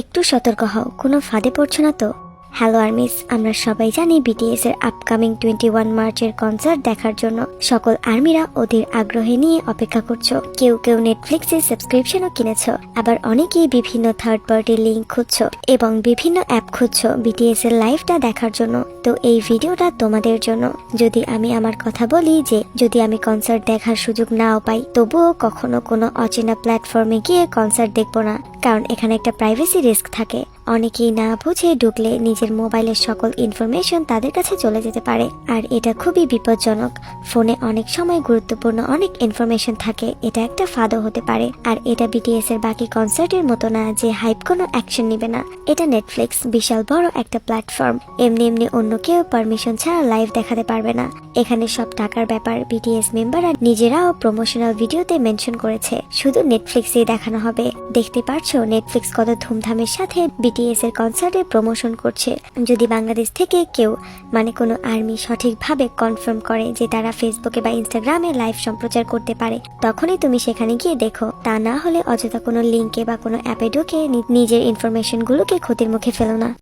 একটু সতর্ক হও, কোনো ফাঁদে পড়ছো না তো? হ্যালো আর্মিস, আমরা সবাই জানি বিটিএস এর আপকামিং 21 মার্চের কনসার্ট দেখার জন্য সকল আর্মিরা অধীর আগ্রহে নিয়ে অপেক্ষা করছো। কেউ কেউ নেটফ্লিক্সে সাবস্ক্রিপশনও কিনেছো, আবার অনেকেই বিভিন্ন থার্ড পার্টি লিঙ্ক খুঁজছো এবং বিভিন্ন অ্যাপ খুঁজছো বিটিএস এর লাইভটা দেখার জন্য। তো এই ভিডিওটা তোমাদের জন্য। যদি আমি আমার কথা বলি যে যদি আমি কনসার্ট দেখার সুযোগ নাও পাই, তবুও কখনো কোনো অচেনা প্ল্যাটফর্মে গিয়ে কনসার্ট দেখবো না, কারণ এখানে একটা প্রাইভেসি রিস্ক থাকে। অনেকেই না বুঝে ঢুকলে নিজের মোবাইলের সকল ইনফরমেশন তাদের কাছে চলে যেতে পারে, আর এটা খুবই বিপজ্জনক। ফোনে অনেক সময় গুরুত্বপূর্ণ অনেক ইনফরমেশন থাকে, এটা একটা ফাঁদও হতে পারে। আর এটা বিটিএস এর বাকি কনসার্টের মতো না যে হাইপ কোনো অ্যাকশন নিবে না। এটা নেটফ্লিক্স বিশাল বড় একটা প্ল্যাটফর্ম, এমনি এমনি অন্য কেউ পারমিশন ছাড়া লাইভ দেখাতে পারবে না। এখানে সব টাকার ব্যাপার। বিটিএস মেম্বাররা নিজেরাও প্রমোশনাল ভিডিওতে মেনশন করেছে শুধু নেটফ্লিক্সেই দেখানো হবে। দেখতে পারছো নেটফ্লিক্স কত ধুমধামের সাথে বিটিএস এর কনসার্টে প্রমোশন করছে। যদি বাংলাদেশ থেকে কেউ কোনো আর্মি সঠিকভাবে কনফার্ম করে যে তারা ফেসবুকে বা ইনস্টাগ্রামে লাইভ সম্প্রচার করতে পারে, তখনই তুমি সেখানে গিয়ে দেখো। তা না হলে অযথা কোনো লিঙ্কে বা কোনো অ্যাপে ঢুকে নিজের ইনফরমেশন গুলোকে ক্ষতির মুখে ফেলো না।